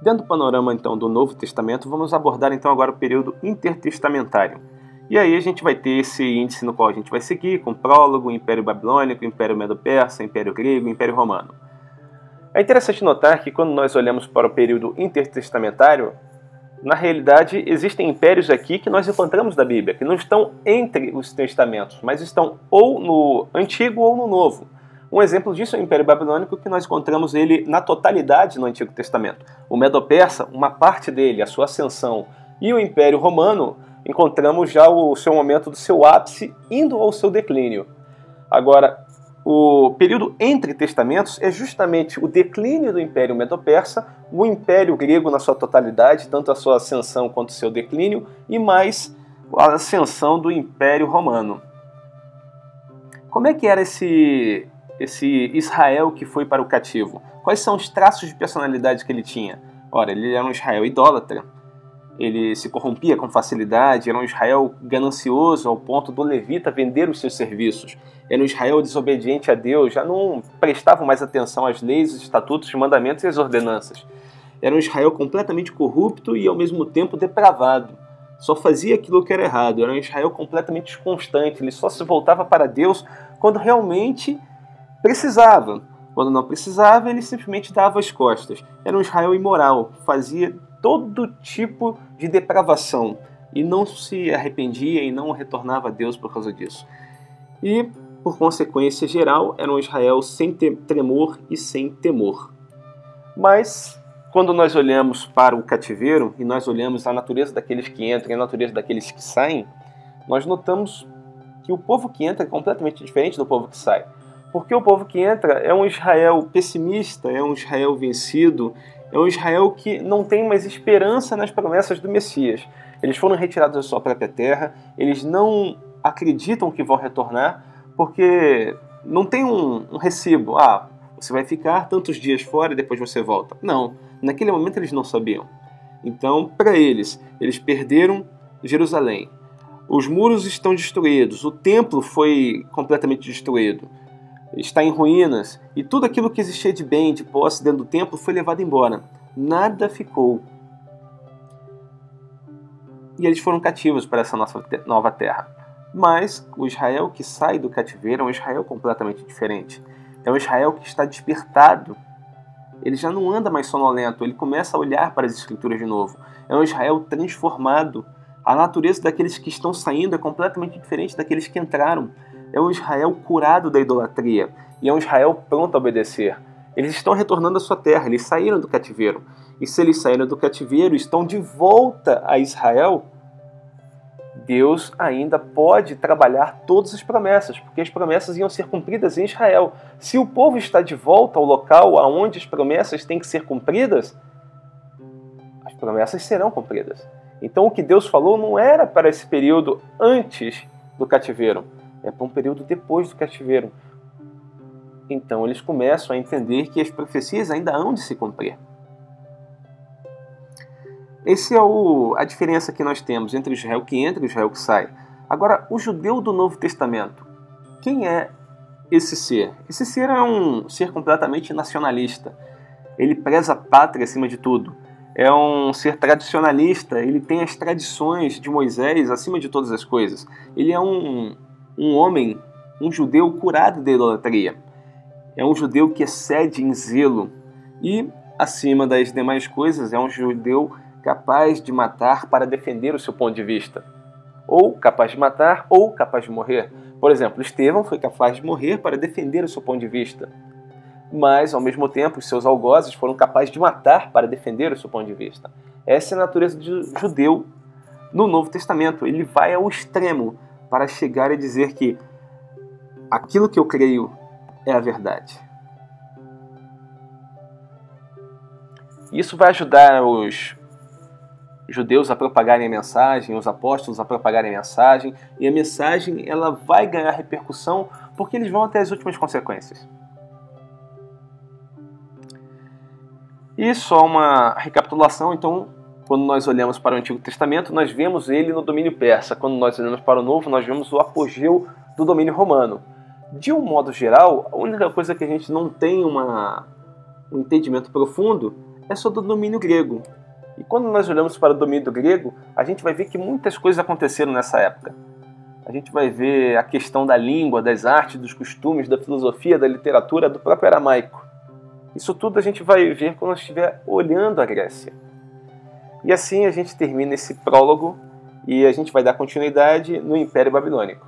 Dentro do panorama então do Novo Testamento, vamos abordar então agora o período intertestamentário. E aí a gente vai ter esse índice no qual a gente vai seguir, com prólogo, Império Babilônico, Império Medo-Persa, Império Grego, Império Romano. É interessante notar que quando nós olhamos para o período intertestamentário, na realidade existem impérios aqui que nós encontramos da Bíblia, que não estão entre os testamentos, mas estão ou no Antigo ou no Novo. Um exemplo disso é o Império Babilônico, que nós encontramos ele na totalidade no Antigo Testamento. O Medo-Persa, uma parte dele, a sua ascensão, e o Império Romano, encontramos já o seu momento do seu ápice indo ao seu declínio. Agora, o período entre testamentos é justamente o declínio do Império Medo-Persa, o Império Grego na sua totalidade, tanto a sua ascensão quanto o seu declínio, e mais a ascensão do Império Romano. Como é que era esse Israel que foi para o cativo? Quais são os traços de personalidade que ele tinha? Ora, ele era um Israel idólatra, ele se corrompia com facilidade, era um Israel ganancioso ao ponto do levita vender os seus serviços, era um Israel desobediente a Deus, já não prestava mais atenção às leis, os estatutos, os mandamentos e as ordenanças. Era um Israel completamente corrupto e ao mesmo tempo depravado. Só fazia aquilo que era errado, era um Israel completamente desconstante, ele só se voltava para Deus quando realmente precisava. Quando não precisava, ele simplesmente dava as costas. Era um Israel imoral, fazia todo tipo de depravação e não se arrependia e não retornava a Deus por causa disso. E, por consequência geral, era um Israel sem tremor e sem temor. Mas, quando nós olhamos para o cativeiro e nós olhamos a natureza daqueles que entram e a natureza daqueles que saem, nós notamos que o povo que entra é completamente diferente do povo que sai. Porque o povo que entra é um Israel pessimista, é um Israel vencido, é um Israel que não tem mais esperança nas promessas do Messias. Eles foram retirados da sua própria terra, eles não acreditam que vão retornar, porque não tem um recibo. Você vai ficar tantos dias fora e depois você volta. Não, naquele momento eles não sabiam. Então, para eles perderam Jerusalém. Os muros estão destruídos, o templo foi completamente destruído. Está em ruínas, e tudo aquilo que existia de bem, de posse dentro do templo foi levado embora. Nada ficou. E eles foram cativos para essa nossa nova terra. Mas o Israel que sai do cativeiro é um Israel completamente diferente. É um Israel que está despertado. Ele já não anda mais sonolento, ele começa a olhar para as Escrituras de novo. É um Israel transformado. A natureza daqueles que estão saindo é completamente diferente daqueles que entraram. É um Israel curado da idolatria e é um Israel pronto a obedecer. Eles estão retornando à sua terra, eles saíram do cativeiro. E se eles saíram do cativeiro e estão de volta a Israel, Deus ainda pode trabalhar todas as promessas, porque as promessas iam ser cumpridas em Israel. Se o povo está de volta ao local onde as promessas têm que ser cumpridas, as promessas serão cumpridas. Então o que Deus falou não era para esse período antes do cativeiro, é para um período depois do cativeiro. Então eles começam a entender que as profecias ainda hão de se cumprir. Essa é a diferença que nós temos entre o Israel que entra e o Israel que sai. Agora, o judeu do Novo Testamento, quem é esse ser? Esse ser é um ser completamente nacionalista. Ele preza a pátria acima de tudo. É um ser tradicionalista, ele tem as tradições de Moisés acima de todas as coisas. Ele é um homem, um judeu curado da idolatria. É um judeu que excede em zelo e, acima das demais coisas, é um judeu capaz de matar para defender o seu ponto de vista. Ou capaz de matar, ou capaz de morrer. Por exemplo, Estevão foi capaz de morrer para defender o seu ponto de vista. Mas, ao mesmo tempo, os seus algozes foram capazes de matar para defender o seu ponto de vista. Essa é a natureza do judeu no Novo Testamento. Ele vai ao extremo para chegar a dizer que aquilo que eu creio é a verdade. Isso vai ajudar os judeus a propagarem a mensagem, os apóstolos a propagarem a mensagem, e a mensagem ela vai ganhar repercussão porque eles vão até as últimas consequências. E só uma recapitulação, então, quando nós olhamos para o Antigo Testamento, nós vemos ele no domínio persa. Quando nós olhamos para o Novo, nós vemos o apogeu do domínio romano. De um modo geral, a única coisa que a gente não tem um entendimento profundo é sobre o domínio grego. E quando nós olhamos para o domínio grego, a gente vai ver que muitas coisas aconteceram nessa época. A gente vai ver a questão da língua, das artes, dos costumes, da filosofia, da literatura, do próprio aramaico. Isso tudo a gente vai ver quando nós estiver olhando a Grécia. E assim a gente termina esse prólogo e a gente vai dar continuidade no Império Babilônico.